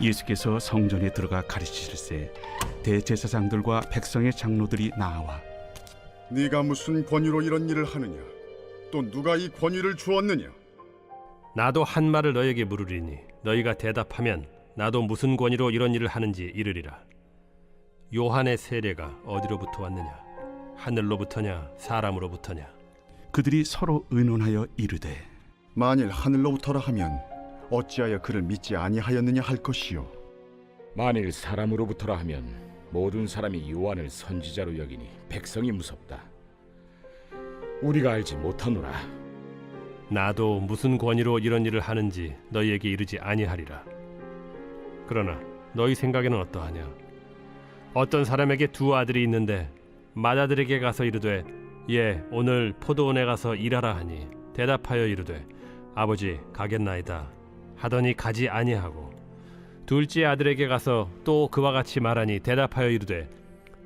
예수께서 성전에 들어가 가르치실세 대제사장들과 백성의 장로들이 나와 네가 무슨 권위로 이런 일을 하느냐? 또 누가 이 권위를 주었느냐? 나도 한 말을 너에게 물으리니 너희가 대답하면 나도 무슨 권위로 이런 일을 하는지 이르리라. 요한의 세례가 어디로부터 왔느냐? 하늘로부터냐 사람으로부터냐? 그들이 서로 의논하여 이르되 만일 하늘로부터라 하면 어찌하여 그를 믿지 아니하였느냐 할 것이요. 만일 사람으로부터라 하면 모든 사람이 요한을 선지자로 여기니 백성이 무섭다. 우리가 알지 못하노라. 나도 무슨 권위로 이런 일을 하는지 너희에게 이르지 아니하리라. 그러나 너희 생각에는 어떠하냐? 어떤 사람에게 두 아들이 있는데 맏아들에게 가서 이르되 예 오늘 포도원에 가서 일하라 하니 대답하여 이르되 아버지 가겠나이다 하더니 가지 아니하고 둘째 아들에게 가서 또 그와 같이 말하니 대답하여 이르되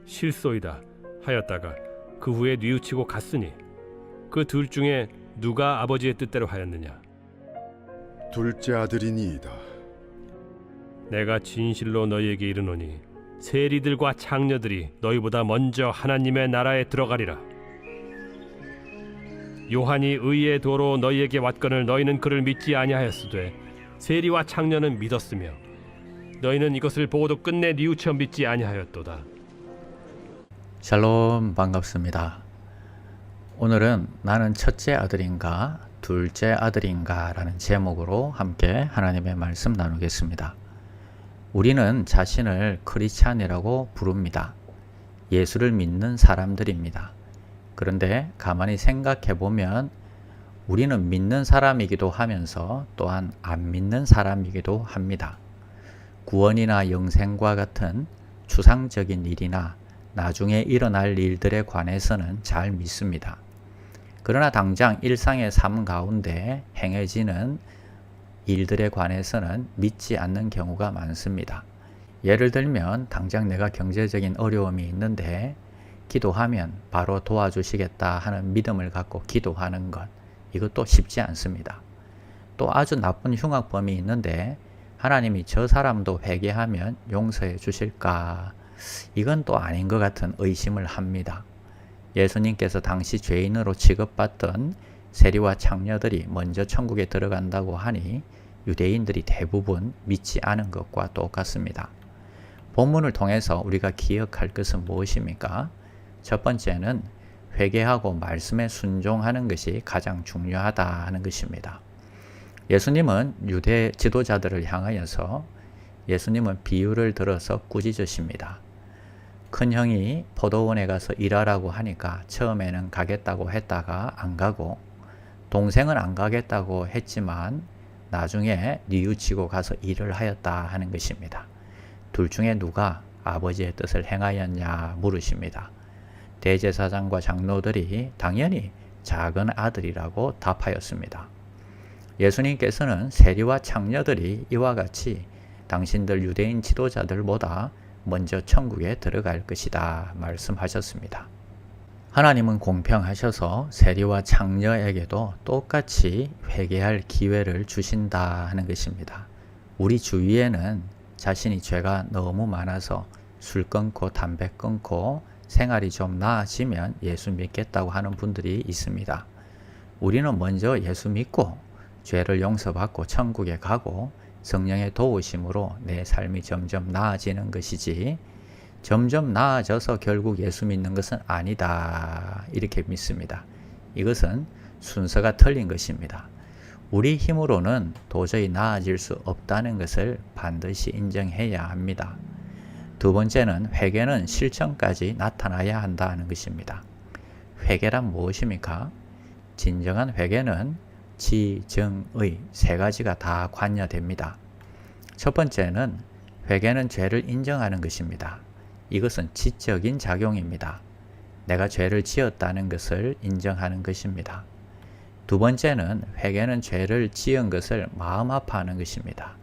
실소이다 하였다가 그 후에 뉘우치고 갔으니 그 둘 중에 누가 아버지의 뜻대로 하였느냐? 둘째 아들이니이다. 내가 진실로 너희에게 이르노니 세리들과 창녀들이 너희보다 먼저 하나님의 나라에 들어가리라. 요한이 의의 도로 너희에게 왔거늘 너희는 그를 믿지 아니하였으되 세리와 창녀는 믿었으며 너희는 이것을 보고도 끝내 뉘우쳐 믿지 아니하였도다. 샬롬, 반갑습니다. 오늘은 나는 첫째 아들인가 둘째 아들인가 라는 제목으로 함께 하나님의 말씀 나누겠습니다. 우리는 자신을 크리스찬이라고 부릅니다. 예수를 믿는 사람들입니다. 그런데 가만히 생각해 보면 우리는 믿는 사람이기도 하면서 또한 안 믿는 사람이기도 합니다. 구원이나 영생과 같은 추상적인 일이나 나중에 일어날 일들에 관해서는 잘 믿습니다. 그러나 당장 일상의 삶 가운데 행해지는 일들에 관해서는 믿지 않는 경우가 많습니다. 예를 들면 당장 내가 경제적인 어려움이 있는데 기도하면 바로 도와주시겠다 하는 믿음을 갖고 기도하는 것, 이것도 쉽지 않습니다. 또 아주 나쁜 흉악범이 있는데 하나님이 저 사람도 회개하면 용서해 주실까? 이건 또 아닌 것 같은 의심을 합니다. 예수님께서 당시 죄인으로 취급받던 세리와 창녀들이 먼저 천국에 들어간다고 하니 유대인들이 대부분 믿지 않은 것과 똑같습니다. 본문을 통해서 우리가 기억할 것은 무엇입니까? 첫 번째는 회개하고 말씀에 순종하는 것이 가장 중요하다 하는 것입니다. 예수님은 유대 지도자들을 향하여서 예수님은 비유를 들어서 꾸짖으십니다. 큰형이 포도원에 가서 일하라고 하니까 처음에는 가겠다고 했다가 안 가고 동생은 안 가겠다고 했지만 나중에 뉘우치고 가서 일을 하였다 하는 것입니다. 둘 중에 누가 아버지의 뜻을 행하였냐 물으십니다. 대제사장과 장로들이 당연히 작은 아들이라고 답하였습니다. 예수님께서는 세리와 창녀들이 이와 같이 당신들 유대인 지도자들보다 먼저 천국에 들어갈 것이다 말씀하셨습니다. 하나님은 공평하셔서 세리와 창녀에게도 똑같이 회개할 기회를 주신다 하는 것입니다. 우리 주위에는 자신이 죄가 너무 많아서 술 끊고 담배 끊고 생활이 좀 나아지면 예수 믿겠다고 하는 분들이 있습니다. 우리는 먼저 예수 믿고 죄를 용서받고 천국에 가고 성령의 도우심으로 내 삶이 점점 나아지는 것이지 점점 나아져서 결국 예수 믿는 것은 아니다 이렇게 믿습니다. 이것은 순서가 틀린 것입니다. 우리 힘으로는 도저히 나아질 수 없다는 것을 반드시 인정해야 합니다. 두 번째는 회개는 실천까지 나타나야 한다는 것입니다. 회개란 무엇입니까? 진정한 회개는 지, 정, 의 세 가지가 다 관여됩니다. 첫 번째는 회개는 죄를 인정하는 것입니다. 이것은 지적인 작용입니다. 내가 죄를 지었다는 것을 인정하는 것입니다. 두 번째는 회개는 죄를 지은 것을 마음 아파하는 것입니다.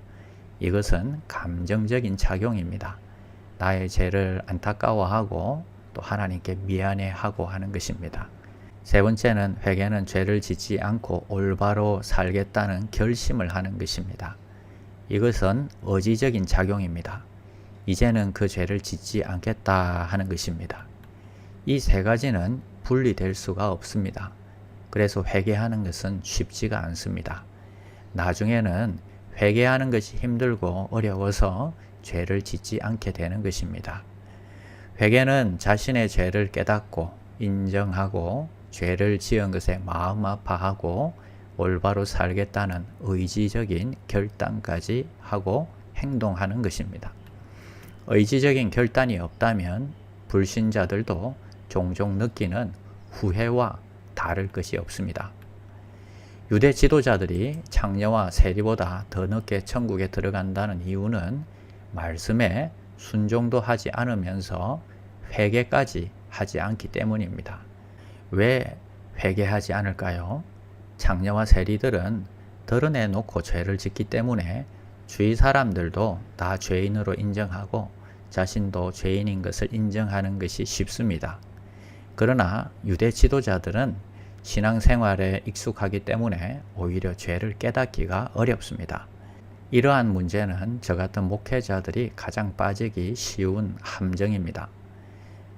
이것은 감정적인 작용입니다. 나의 죄를 안타까워하고 또 하나님께 미안해하고 하는 것입니다. 세 번째는 회개는 죄를 짓지 않고 올바로 살겠다는 결심을 하는 것입니다. 이것은 의지적인 작용입니다. 이제는 그 죄를 짓지 않겠다 하는 것입니다. 이 세 가지는 분리될 수가 없습니다. 그래서 회개하는 것은 쉽지가 않습니다. 나중에는 회개하는 것이 힘들고 어려워서 죄를 짓지 않게 되는 것입니다. 회개는 자신의 죄를 깨닫고 인정하고 죄를 지은 것에 마음 아파하고 올바로 살겠다는 의지적인 결단까지 하고 행동하는 것입니다. 의지적인 결단이 없다면 불신자들도 종종 느끼는 후회와 다를 것이 없습니다. 유대 지도자들이 창녀와 세리보다 더 늦게 천국에 들어간다는 이유는 말씀에 순종도 하지 않으면서 회개까지 하지 않기 때문입니다. 왜 회개하지 않을까요? 창녀와 세리들은 드러내놓고 죄를 짓기 때문에 주위 사람들도 다 죄인으로 인정하고 자신도 죄인인 것을 인정하는 것이 쉽습니다. 그러나 유대 지도자들은 신앙생활에 익숙하기 때문에 오히려 죄를 깨닫기가 어렵습니다. 이러한 문제는 저 같은 목회자들이 가장 빠지기 쉬운 함정입니다.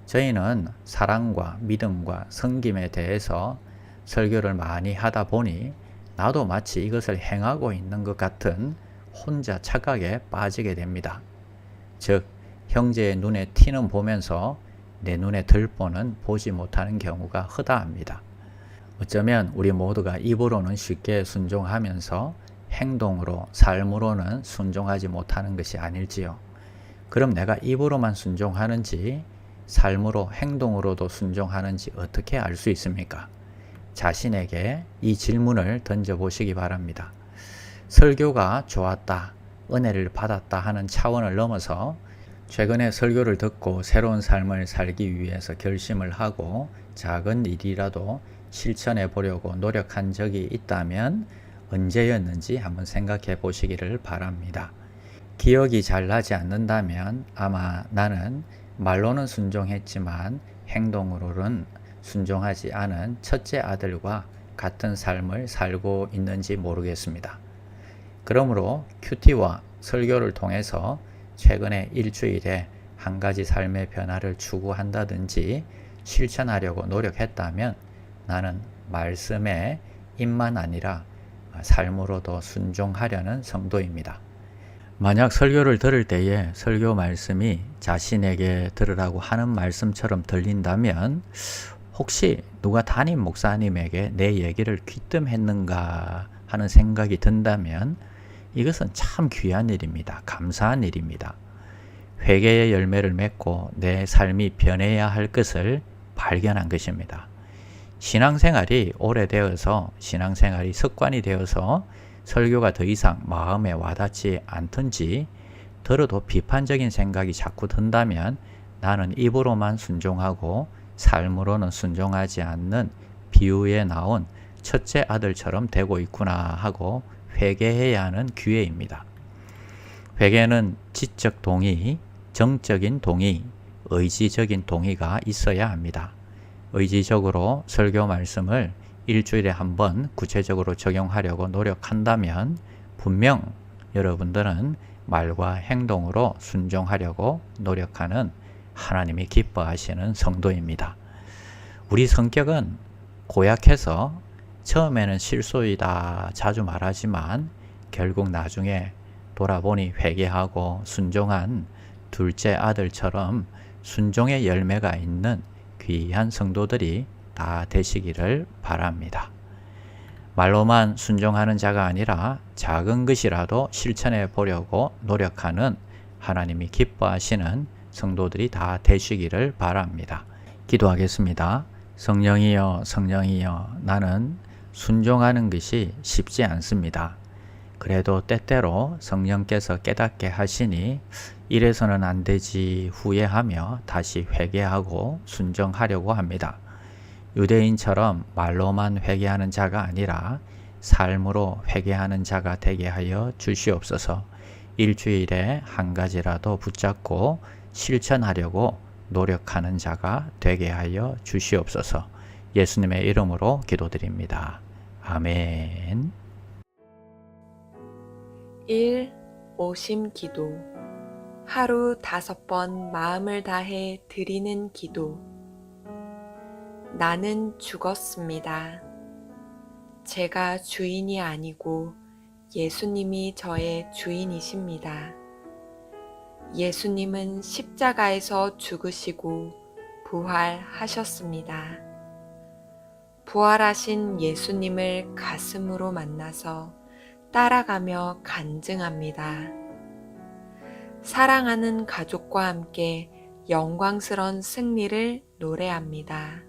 저희는 사랑과 믿음과 섬김에 대해서 설교를 많이 하다 보니 나도 마치 이것을 행하고 있는 것 같은 혼자 착각에 빠지게 됩니다. 즉, 형제의 눈에 티는 보면서 내 눈에 들보는 보지 못하는 경우가 허다합니다. 어쩌면 우리 모두가 입으로는 쉽게 순종하면서 행동으로, 삶으로는 순종하지 못하는 것이 아닐지요. 그럼 내가 입으로만 순종하는지 삶으로, 행동으로도 순종하는지 어떻게 알 수 있습니까? 자신에게 이 질문을 던져보시기 바랍니다. 설교가 좋았다, 은혜를 받았다 하는 차원을 넘어서 최근에 설교를 듣고 새로운 삶을 살기 위해서 결심을 하고 작은 일이라도 실천해 보려고 노력한 적이 있다면 언제였는지 한번 생각해 보시기를 바랍니다. 기억이 잘 나지 않는다면 아마 나는 말로는 순종했지만 행동으로는 순종하지 않은 첫째 아들과 같은 삶을 살고 있는지 모르겠습니다. 그러므로 큐티와 설교를 통해서 최근에 일주일에 한 가지 삶의 변화를 추구한다든지 실천하려고 노력했다면 나는 말씀에 입만 아니라 삶으로도 순종하려는 성도입니다. 만약 설교를 들을 때에 설교 말씀이 자신에게 들으라고 하는 말씀처럼 들린다면 혹시 누가 담임 목사님에게 내 얘기를 귀뜸했는가 하는 생각이 든다면 이것은 참 귀한 일입니다. 감사한 일입니다. 회개의 열매를 맺고 내 삶이 변해야 할 것을 발견한 것입니다. 신앙생활이 오래되어서 신앙생활이 습관이 되어서 설교가 더 이상 마음에 와닿지 않든지 들어도 비판적인 생각이 자꾸 든다면 나는 입으로만 순종하고 삶으로는 순종하지 않는 비유에 나온 첫째 아들처럼 되고 있구나 하고 회개해야 하는 기회입니다. 회개는 지적 동의, 정적인 동의, 의지적인 동의가 있어야 합니다. 의지적으로 설교 말씀을 일주일에 한 번 구체적으로 적용하려고 노력한다면 분명 여러분들은 말과 행동으로 순종하려고 노력하는 하나님이 기뻐하시는 성도입니다. 우리 성격은 고약해서 처음에는 실수이다 자주 말하지만 결국 나중에 돌아보니 회개하고 순종한 둘째 아들처럼 순종의 열매가 있는 귀한 성도들이 다 되시기를 바랍니다. 말로만 순종하는 자가 아니라 작은 것이라도 실천해 보려고 노력하는 하나님이 기뻐하시는 성도들이 다 되시기를 바랍니다. 기도하겠습니다. 성령이여, 성령이여, 나는 순종하는 것이 쉽지 않습니다. 그래도 때때로 성령께서 깨닫게 하시니 이래서는 안 되지 후회하며 다시 회개하고 순종하려고 합니다. 유대인처럼 말로만 회개하는 자가 아니라 삶으로 회개하는 자가 되게 하여 주시옵소서. 일주일에 한 가지라도 붙잡고 실천하려고 노력하는 자가 되게 하여 주시옵소서. 예수님의 이름으로 기도드립니다. 아멘. 1. 오심 기도, 하루 5번 마음을 다해 드리는 기도. 나는 죽었습니다. 제가 주인이 아니고 예수님이 저의 주인이십니다. 예수님은 십자가에서 죽으시고 부활하셨습니다. 부활하신 예수님을 가슴으로 만나서 따라가며 간증합니다. 사랑하는 가족과 함께 영광스런 승리를 노래합니다.